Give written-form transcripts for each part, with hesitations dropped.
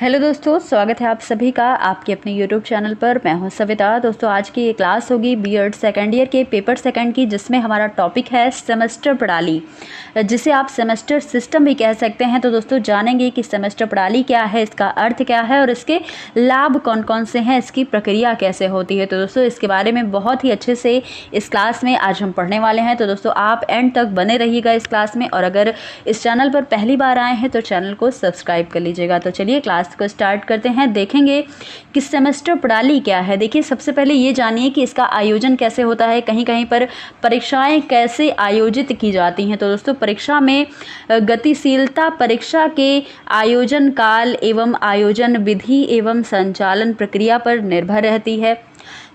Hello दोस्तों, स्वागत है आप सभी का आपके अपने यूट्यूब चैनल पर। मैं हूं सविता। दोस्तों आज की ये क्लास होगी बीएड सेकेंड ईयर के पेपर सेकंड की, जिसमें हमारा टॉपिक है सेमेस्टर प्रणाली, जिसे आप सेमेस्टर सिस्टम भी कह सकते हैं। तो दोस्तों जानेंगे कि सेमेस्टर प्रणाली क्या है, इसका अर्थ क्या है और इसके लाभ कौन कौन से हैं, इसकी प्रक्रिया कैसे होती है। तो दोस्तों इसके बारे में बहुत ही अच्छे से इस क्लास में आज हम पढ़ने वाले हैं। तो दोस्तों आप एंड तक बने रहिएगा इस क्लास में, और अगर इस चैनल पर पहली बार आए हैं तो चैनल को सब्सक्राइब कर लीजिएगा। तो चलिए क्लास को स्टार्ट करते हैं। देखेंगे कि सेमेस्टर प्रणाली क्या है। देखिए सबसे पहले ये जानिए कि इसका आयोजन कैसे होता है, कहीं कहीं पर परीक्षाएं कैसे आयोजित की जाती हैं। तो दोस्तों परीक्षा में गतिशीलता परीक्षा के आयोजन काल एवं आयोजन विधि एवं संचालन प्रक्रिया पर निर्भर रहती है।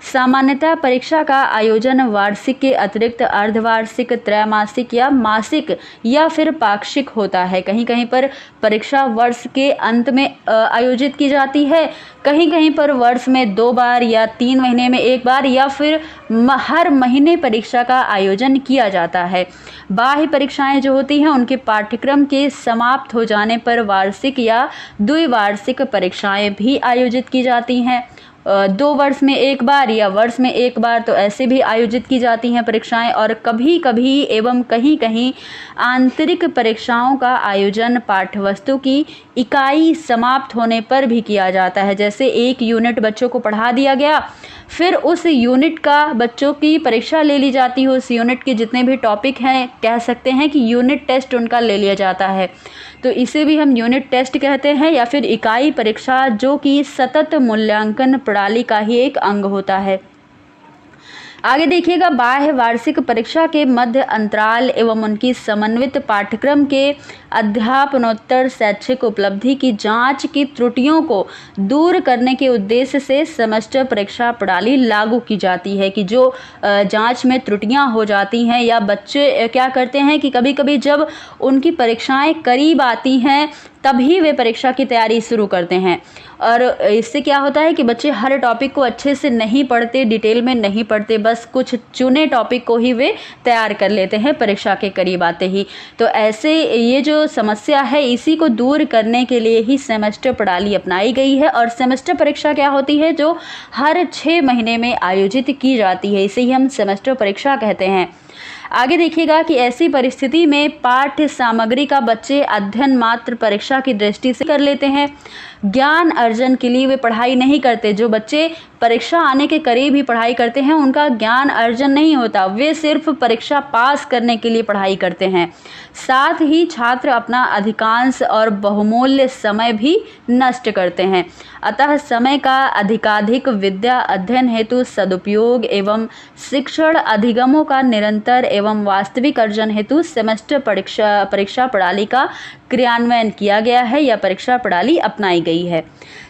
सामान्यतः परीक्षा का आयोजन वार्षिक के अतिरिक्त अर्धवार्षिक, त्रैमासिक या मासिक या फिर पाक्षिक होता है। कहीं कहीं पर परीक्षा वर्ष के अंत में आयोजित की जाती है, कहीं कहीं पर वर्ष में 2 बार या 3 महीने में 1 बार या फिर हर महीने परीक्षा का आयोजन किया जाता है। बाह्य परीक्षाएं जो होती हैं उनके पाठ्यक्रम के समाप्त हो जाने पर वार्षिक या द्विवार्षिक परीक्षाएं भी आयोजित की जाती हैं। 2 वर्ष में 1 बार या वर्ष में 1 बार तो ऐसे भी आयोजित की जाती हैं परीक्षाएं। और कभी कभी एवं कहीं कहीं आंतरिक परीक्षाओं का आयोजन पाठ्यवस्तु की इकाई समाप्त होने पर भी किया जाता है। जैसे 1 यूनिट बच्चों को पढ़ा दिया गया, फिर उस यूनिट का बच्चों की परीक्षा ले ली जाती है। उस यूनिट के जितने भी टॉपिक हैं, कह सकते हैं कि यूनिट टेस्ट उनका ले लिया जाता है। तो इसे भी हम यूनिट टेस्ट कहते हैं, या फिर इकाई परीक्षा, जो कि सतत मूल्यांकन प्रणाली का ही एक अंग होता है। आगे देखिएगा, बाह्य वार्षिक परीक्षा के मध्य अंतराल एवं उनकी समन्वित पाठ्यक्रम के अध्यापनोत्तर शैक्षिक उपलब्धि की जांच की त्रुटियों को दूर करने के उद्देश्य से सेमेस्टर परीक्षा प्रणाली लागू की जाती है। कि जो जांच में त्रुटियां हो जाती हैं, या बच्चे क्या करते हैं कि कभी कभी जब उनकी परीक्षाएं करीब आती हैं तभी वे परीक्षा की तैयारी शुरू करते हैं, और इससे क्या होता है कि बच्चे हर टॉपिक को अच्छे से नहीं पढ़ते, डिटेल में नहीं पढ़ते, बस कुछ चुने टॉपिक को ही वे तैयार कर लेते हैं परीक्षा के करीब आते ही। तो ऐसे ये जो समस्या है, इसी को दूर करने के लिए ही सेमेस्टर प्रणाली अपनाई गई है। और सेमेस्टर परीक्षा क्या होती है, जो हर 6 महीने में आयोजित की जाती है, इसे ही हम सेमेस्टर परीक्षा कहते हैं। आगे देखिएगा कि ऐसी परिस्थिति में पाठ्य सामग्री का बच्चे अध्ययन मात्र परीक्षा की दृष्टि से कर लेते हैं, ज्ञान अर्जन के लिए वे पढ़ाई नहीं करते। जो बच्चे परीक्षा आने के करीब ही पढ़ाई करते हैं, उनका ज्ञान अर्जन नहीं होता, वे सिर्फ परीक्षा पास करने के लिए पढ़ाई करते हैं। साथ ही छात्र अपना अधिकांश और बहुमूल्य समय भी नष्ट करते हैं। अतः समय का अधिकाधिक विद्या अध्ययन हेतु सदुपयोग एवं शिक्षण अधिगमों का निरंतर एवं वास्तविक अर्जन हेतु सेमेस्टर परीक्षा प्रणाली का क्रियान्वयन किया गया है, या परीक्षा प्रणाली अपनाई गई है।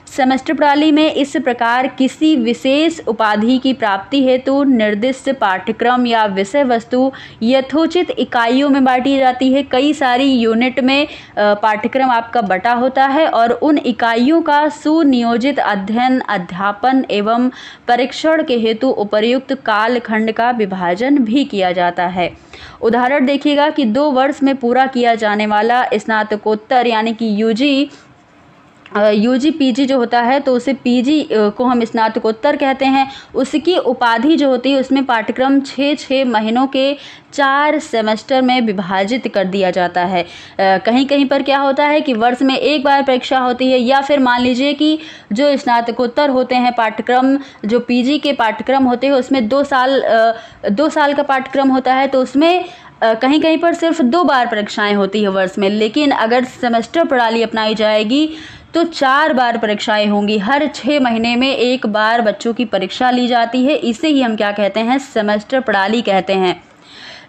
सेमेस्टर प्रणाली में इस प्रकार किसी विशेष उपाधि की प्राप्ति हेतु निर्दिष्ट पाठ्यक्रम या विषय वस्तु यथोचित इकाइयों में बांटी जाती है। कई सारी यूनिट में पाठ्यक्रम आपका बटा होता है, और उन इकाइयों का सुनियोजित अध्ययन, अध्यापन एवं परीक्षण के हेतु उपर्युक्त कालखंड का विभाजन भी किया जाता है। उदाहरण देखिएगा कि 2 वर्ष में पूरा किया जाने वाला स्नातकोत्तर यानी कि यूजी पीजी जो होता है, तो उसे पीजी को हम स्नातकोत्तर कहते हैं। उसकी उपाधि जो होती है, उसमें पाठ्यक्रम 6 महीनों के 4 सेमेस्टर में विभाजित कर दिया जाता है। कहीं कहीं पर क्या होता है कि वर्ष में 1 बार परीक्षा होती है, या फिर मान लीजिए कि जो स्नातकोत्तर होते हैं पाठ्यक्रम, जो पीजी के पाठ्यक्रम होते हैं, उसमें 2 साल का पाठ्यक्रम होता है, तो उसमें कहीं कहीं पर सिर्फ 2 बार परीक्षाएं होती है वर्ष में। लेकिन अगर सेमेस्टर प्रणाली अपनाई जाएगी तो 4 बार परीक्षाएं होंगी, हर 6 महीने में 1 बार बच्चों की परीक्षा ली जाती है। इसे ही हम क्या कहते हैं, सेमेस्टर प्रणाली कहते हैं,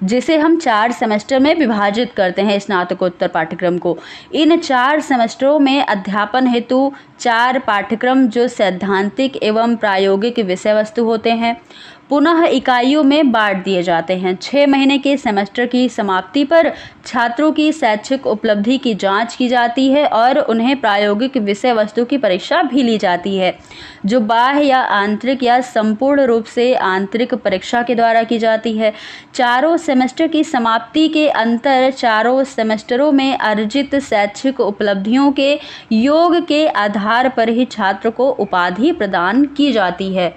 जिसे हम 4 सेमेस्टर में विभाजित करते हैं स्नातकोत्तर पाठ्यक्रम को। इन 4 सेमेस्टरों में अध्यापन हेतु 4 पाठ्यक्रम जो सैद्धांतिक एवं प्रायोगिक विषय वस्तु होते हैं, पुनः इकाइयों में बांट दिए जाते हैं। 6 महीने के सेमेस्टर की समाप्ति पर छात्रों की शैक्षिक उपलब्धि की जांच की जाती है और उन्हें प्रायोगिक विषय वस्तु की परीक्षा भी ली जाती है, जो बाह्य या आंतरिक या संपूर्ण रूप से आंतरिक परीक्षा के द्वारा की जाती है। चारों सेमेस्टर की समाप्ति के अंतर चारों सेमेस्टरों में अर्जित शैक्षिक उपलब्धियों के योग के आधार पर ही छात्र को उपाधि प्रदान की जाती है।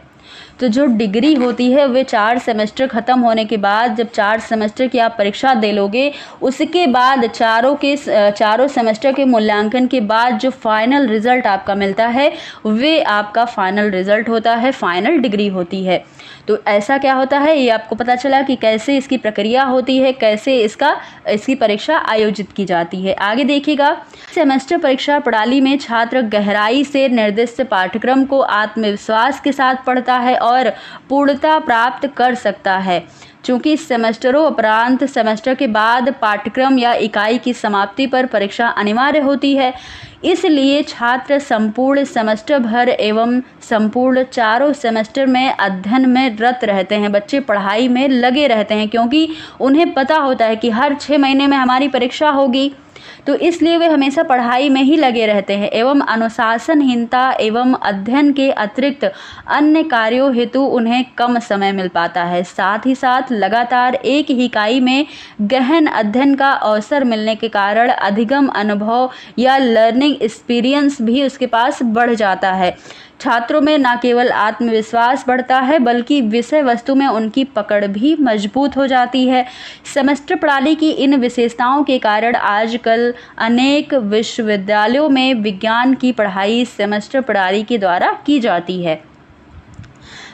तो जो डिग्री होती है वे 4 सेमेस्टर ख़त्म होने के बाद, जब 4 सेमेस्टर की आप परीक्षा दे लोगे, उसके बाद चारों सेमेस्टर के मूल्यांकन के बाद जो फाइनल रिज़ल्ट आपका मिलता है वे आपका फाइनल रिज़ल्ट होता है, फाइनल डिग्री होती है। तो ऐसा क्या होता है, ये आपको पता चला कि कैसे इसकी प्रक्रिया होती है, कैसे इसकी परीक्षा आयोजित की जाती है। आगे देखिएगा, सेमेस्टर परीक्षा प्रणाली में छात्र गहराई से निर्दिष्ट पाठ्यक्रम को आत्मविश्वास के साथ पढ़ता है और पूर्णता प्राप्त कर सकता है। चूँकि सेमेस्टरों उपरांत सेमेस्टर के बाद पाठ्यक्रम या इकाई की समाप्ति पर परीक्षा अनिवार्य होती है, इसलिए छात्र संपूर्ण सेमेस्टर भर एवं संपूर्ण चारों सेमेस्टर में अध्ययन में रत रहते हैं। बच्चे पढ़ाई में लगे रहते हैं क्योंकि उन्हें पता होता है कि हर 6 महीने में हमारी परीक्षा होगी, तो इसलिए वे हमेशा पढ़ाई में ही लगे रहते हैं एवं अनुशासनहीनता एवं अध्ययन के अतिरिक्त अन्य कार्यों हेतु उन्हें कम समय मिल पाता है। साथ ही साथ लगातार एक ही इकाई में गहन अध्ययन का अवसर मिलने के कारण अधिगम अनुभव या लर्निंग एक्सपीरियंस भी उसके पास बढ़ जाता है। छात्रों में न केवल आत्मविश्वास बढ़ता है बल्कि विषय वस्तु में उनकी पकड़ भी मजबूत हो जाती है। सेमेस्टर प्रणाली की इन विशेषताओं के कारण आजकल अनेक विश्वविद्यालयों में विज्ञान की पढ़ाई सेमेस्टर प्रणाली के द्वारा की जाती है।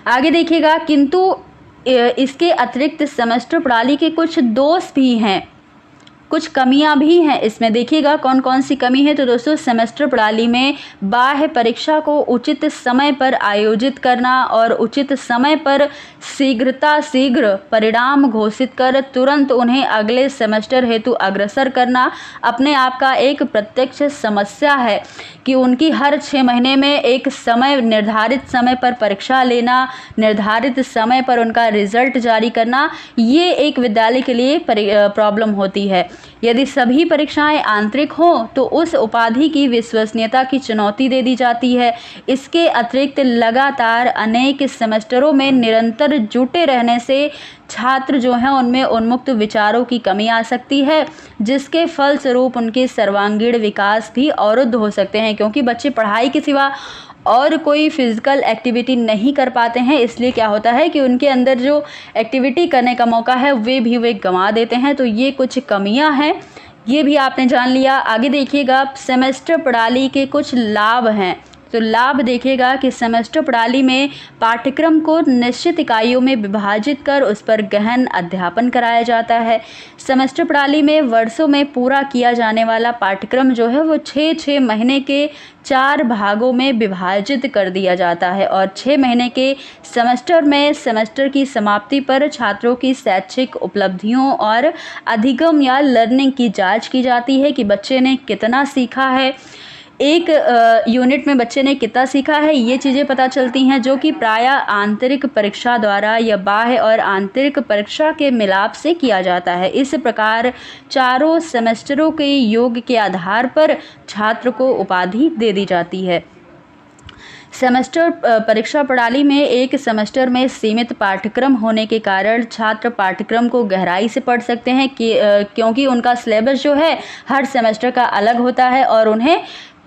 आगे देखिएगा, किंतु इसके अतिरिक्त सेमेस्टर प्रणाली के कुछ दोष भी हैं, कुछ कमियां भी हैं। इसमें देखिएगा कौन कौन सी कमी है। तो दोस्तों, सेमेस्टर प्रणाली में बाह्य परीक्षा को उचित समय पर आयोजित करना और उचित समय पर शीघ्र परिणाम घोषित कर तुरंत उन्हें अगले सेमेस्टर हेतु अग्रसर करना अपने आप का एक प्रत्यक्ष समस्या है कि उनकी हर 6 महीने में एक समय, निर्धारित समय पर परीक्षा लेना, निर्धारित समय पर उनका रिजल्ट जारी करना, ये एक विद्यालय के लिए प्रॉब्लम होती है। यदि सभी परीक्षाएं आंतरिक हों तो उस उपाधि की विश्वसनीयता की चुनौती दे दी जाती है। इसके अतिरिक्त लगातार अनेक सेमेस्टरों में निरंतर जुटे रहने से छात्र जो हैं उनमें उन्मुक्त विचारों की कमी आ सकती है, जिसके फलस्वरूप उनके सर्वांगीण विकास भी अवरुद्ध हो सकते हैं, क्योंकि बच्चे पढ़ाई के सिवा और कोई फिजिकल एक्टिविटी नहीं कर पाते हैं। इसलिए क्या होता है कि उनके अंदर जो एक्टिविटी करने का मौका है वे गंवा देते हैं। तो ये कुछ कमियां हैं, ये भी आपने जान लिया। आगे देखिएगा, सेमेस्टर प्रणाली के कुछ लाभ हैं। तो लाभ देखिएगा कि सेमेस्टर प्रणाली में पाठ्यक्रम को निश्चित इकाइयों में विभाजित कर उस पर गहन अध्यापन कराया जाता है। सेमेस्टर प्रणाली में वर्षों में पूरा किया जाने वाला पाठ्यक्रम जो है वो 6 महीने के 4 भागों में विभाजित कर दिया जाता है और 6 महीने के सेमेस्टर में सेमेस्टर की समाप्ति पर छात्रों की शैक्षिक उपलब्धियों और अधिगम या लर्निंग की जांच की जाती है कि बच्चे ने कितना सीखा है, एक यूनिट में बच्चे ने कितना सीखा है। ये चीज़ें पता चलती हैं जो कि प्रायः आंतरिक परीक्षा द्वारा या बाह्य और आंतरिक परीक्षा के मिलाप से किया जाता है। इस प्रकार चारों सेमेस्टरों के योग के आधार पर छात्र को उपाधि दे दी जाती है। सेमेस्टर परीक्षा प्रणाली में एक सेमेस्टर में सीमित पाठ्यक्रम होने के कारण छात्र पाठ्यक्रम को गहराई से पढ़ सकते हैं क्योंकि उनका सिलेबस जो है हर सेमेस्टर का अलग होता है और उन्हें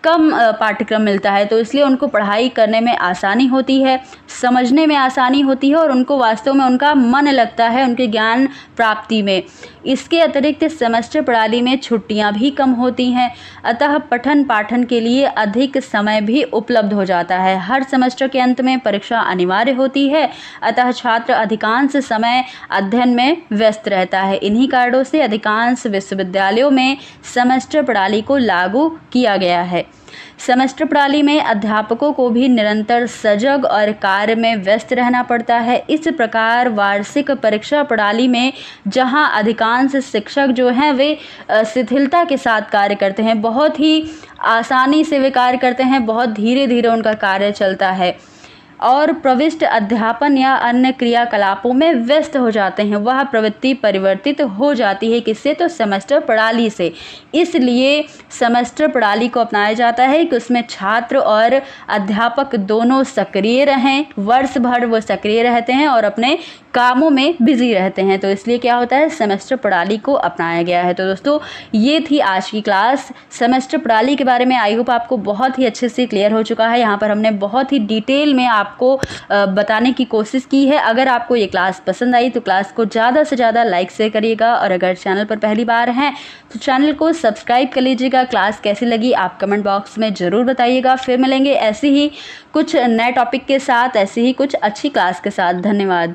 कम पाठ्यक्रम मिलता है, तो इसलिए उनको पढ़ाई करने में आसानी होती है, समझने में आसानी होती है और उनको वास्तव में उनका मन लगता है उनके ज्ञान प्राप्ति में। इसके अतिरिक्त सेमेस्टर प्रणाली में छुट्टियां भी कम होती हैं, अतः पठन पाठन के लिए अधिक समय भी उपलब्ध हो जाता है। हर सेमेस्टर के अंत में परीक्षा अनिवार्य होती है, अतः छात्र अधिकांश समय अध्ययन में व्यस्त रहता है। इन्हीं कारणों से अधिकांश विश्वविद्यालयों में सेमेस्टर प्रणाली को लागू किया गया है। सेमेस्टर प्रणाली में अध्यापकों को भी निरंतर सजग और कार्य में व्यस्त रहना पड़ता है। इस प्रकार वार्षिक परीक्षा प्रणाली में जहां अधिकांश शिक्षक जो हैं वे शिथिलता के साथ कार्य करते हैं, बहुत ही आसानी से वे कार्य करते हैं, बहुत धीरे धीरे उनका कार्य चलता है। और प्रविष्ट अध्यापन या अन्य क्रियाकलापों में व्यस्त हो जाते हैं। वह प्रवृत्ति परिवर्तित हो जाती है किससे? तो सेमेस्टर प्रणाली से। इसलिए सेमेस्टर प्रणाली को अपनाया जाता है कि उसमें छात्र और अध्यापक दोनों सक्रिय रहें, वर्ष भर वो सक्रिय रहते हैं और अपने कामों में बिजी रहते हैं। तो इसलिए क्या होता है? सेमेस्टर प्रणाली को अपनाया गया है। तो दोस्तों ये थी आज की क्लास सेमेस्टर प्रणाली के बारे में। आई होप आपको बहुत ही अच्छे से क्लियर हो चुका है। यहाँ पर हमने बहुत ही डिटेल में आपको बताने की कोशिश की है। अगर आपको ये क्लास पसंद आई तो क्लास को ज़्यादा से ज़्यादा लाइक शेयर करिएगा, और अगर चैनल पर पहली बार हैं तो चैनल को सब्सक्राइब कर लीजिएगा। क्लास कैसी लगी आप कमेंट बॉक्स में ज़रूर बताइएगा। फिर मिलेंगे ऐसे ही कुछ नए टॉपिक के साथ, ऐसी ही कुछ अच्छी क्लास के साथ। धन्यवाद।